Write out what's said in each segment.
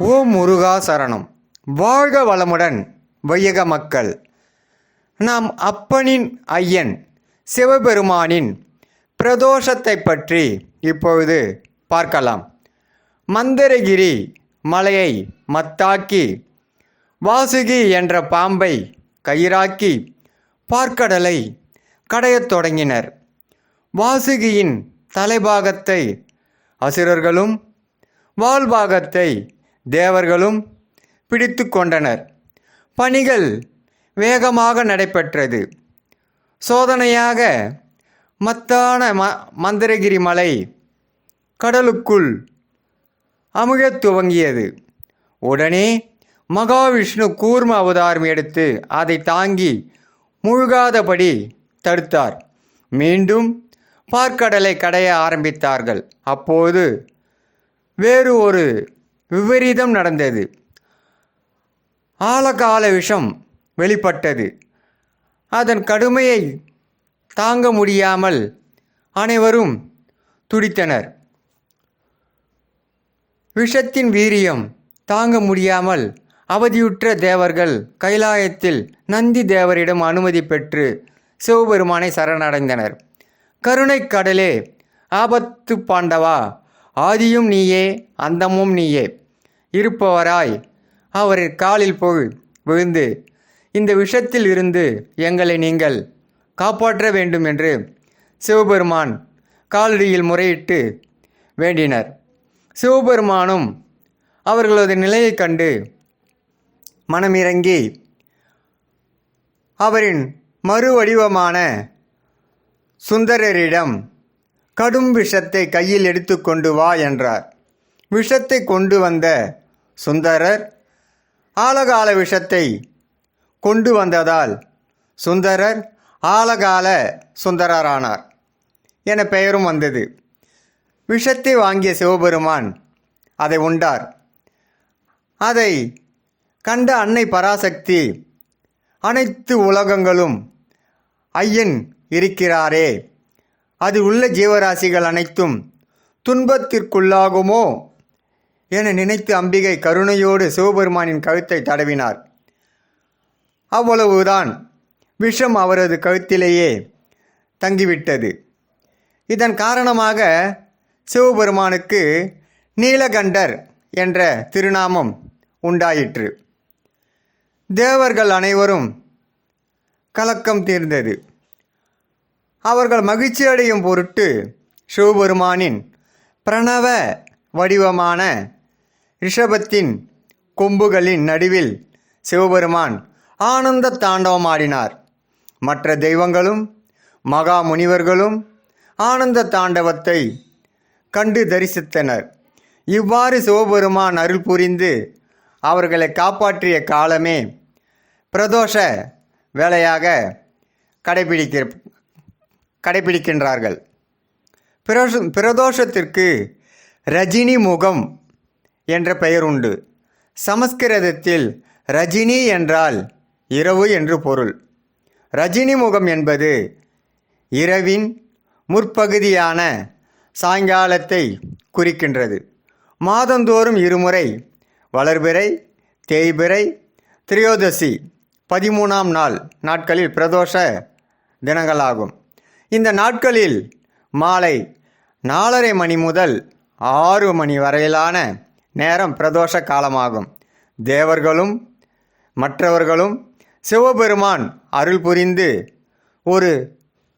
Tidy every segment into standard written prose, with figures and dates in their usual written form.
ஓம் முருகா சரணம். வாழ்க வளமுடன் வையக மக்கள். நாம் அப்பனின் ஐயன் சிவபெருமானின் பிரதோஷத்தை பற்றி இப்பொழுது பார்க்கலாம். மந்திரகிரி மலையை மத்தாக்கி வாசுகி என்ற பாம்பை கயிறாக்கி பார்க்கடலை கடையத் தொடங்கினர். வாசுகியின் தலைபாகத்தை அசுரர்களும் வால்பாகத்தை தேவர்களும் பிடித்து கொண்டனர். பணிகள் வேகமாக நடைபெற்றது. சோதனையாக மத்தான மந்திரகிரி மலை கடலுக்குள் அமுகத் துவங்கியது. உடனே மகாவிஷ்ணு கூர்ம அவதாரம் எடுத்து அதை தாங்கி முழுகாதபடி தடுத்தார். மீண்டும் பார்க்கடலை கடைய ஆரம்பித்தார்கள். அப்போது வேறு ஒரு விபரீதம் நடந்தது. ஆழகால விஷம் வெளிப்பட்டது. அதன் கடுமையை தாங்க முடியாமல் அனைவரும் துடித்தனர். விஷத்தின் வீரியம் தாங்க முடியாமல் அவதியுற்ற தேவர்கள் கைலாயத்தில் நந்தி தேவரிடம் அனுமதி பெற்று சிவபெருமானை சரணடைந்தனர். கருணை கடலே, ஆபத்து பாண்டவா, ஆதியும் நீயே அந்தமும் நீயே இருப்பவராய் அவரின் காலில் போய் விழுந்து இந்த விஷத்தில் இருந்து எங்களை நீங்கள் காப்பாற்ற வேண்டும் என்று சிவபெருமான் காலடியில் முறையிட்டு வேண்டினர். சிவபெருமானும் அவர்களது நிலையை கண்டு மனமிறங்கி அவரின் மறுவடிவமான சுந்தரரிடம் கடும் விஷத்தை கையில் எடுத்துக்கொண்டு வா என்றார். விஷத்தை கொண்டு வந்த சுந்தரர் ஆலகால விஷத்தை கொண்டு வந்ததால் சுந்தரர் ஆலகால சுந்தரரானார் என பெயரும் வந்தது. விஷத்தை வாங்கிய சிவபெருமான் அதை உண்டார். அதை கண்ட அன்னை பராசக்தி, அனைத்து உலகங்களும் ஐயன் இருக்கிறாரே, அது உள்ள ஜீவராசிகள் அனைத்தும் துன்பத்திற்குள்ளாகுமோ என நினைத்து அம்பிகை கருணையோடு சிவபெருமானின் கழுத்தை தடவினார். அவ்வளவுதான், விஷம் அவரது கழுத்திலேயே தங்கிவிட்டது. இதன் காரணமாக சிவபெருமானுக்கு நீலகண்டர் என்ற திருநாமம் உண்டாயிற்று. தேவர்கள் அனைவரும் கலக்கம் தீர்ந்தது. அவர்கள் மகிழ்ச்சி அடையும் பொருட்டு சிவபெருமானின் பிரணவ வடிவமான ரிஷபத்தின் கொம்புகளின் நடுவில் சிவபெருமான் ஆனந்த தாண்டவமாடினார். மற்ற தெய்வங்களும் மகா முனிவர்களும் ஆனந்த தாண்டவத்தை கண்டு தரிசித்தனர். இவ்வாறு சிவபெருமான் அருள் புரிந்து அவர்களை காப்பாற்றிய காலமே பிரதோஷ வேளையாக கடைபிடிக்கின்றார்கள். பிரதோஷத்திற்கு ரஜினி முகம் என்ற பெயர் உண்டு. சமஸ்கிருதத்தில் ரஜினி என்றால் இரவு என்று பொருள். ரஜினி முகம் என்பது இரவின் முற்பகுதியான சாயங்காலத்தை குறிக்கின்றது. மாதந்தோறும் இருமுறை வளர்பிறை, தேய்பிறை, திரையோதசி 13ஆம் நாட்களில் பிரதோஷ தினங்களாகும். இந்த நாட்களில் மாலை 4:30 மணி முதல் 6 மணி வரையிலான நேரம் பிரதோஷ காலமாகும். தேவர்களும் மற்றவர்களும் சிவபெருமான் அருள்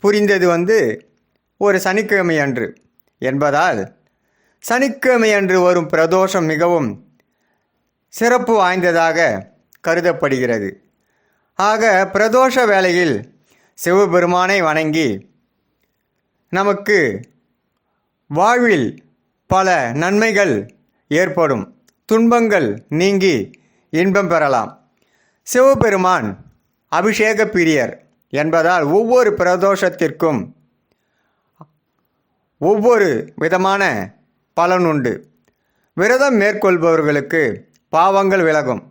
புரிந்தது ஒரு சனிக்கிழமை அன்று என்பதால் சனிக்கிழமை அன்று வரும் பிரதோஷம் மிகவும் சிறப்பு வாய்ந்ததாக கருதப்படுகிறது. ஆக பிரதோஷ வேளையில் சிவபெருமானை வணங்கி நமக்கு வாழ்வில் பல நன்மைகள் ஏற்படும், துன்பங்கள் நீங்கி இன்பம் பெறலாம். சிவபெருமான் அபிஷேக பிரியர் என்பதால் ஒவ்வொரு பிரதோஷத்திற்கும் ஒவ்வொரு விதமான பலன் உண்டு. விரதம் மேற்கொள்பவர்களுக்கு பாவங்கள் விலகும்,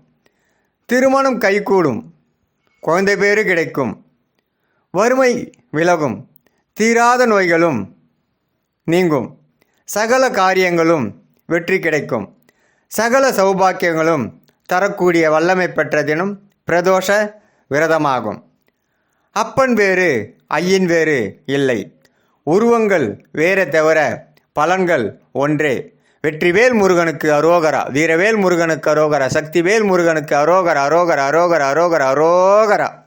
திருமணம் கைகூடும், குழந்தை பேறு கிடைக்கும், வறுமை விலகும், தீராத நோய்களும் நீங்கும், சகல காரியங்களும் வெற்றி கிடைக்கும். சகல சௌபாக்கியங்களும் தரக்கூடிய வல்லமை பெற்ற தினம் பிரதோஷ விரதமாகும். அப்பன் வேறு ஐயன் வேறு இல்லை. உருவங்கள் வேறு தவிர பலன்கள் ஒன்றே. வெற்றிவேல் முருகனுக்கு அரோகரா, வீரவேல் முருகனுக்கு அரோகரா, சக்திவேல் முருகனுக்கு அரோகரா, அரோகரா, அரோகரா, அரோகரா, அரோகரா.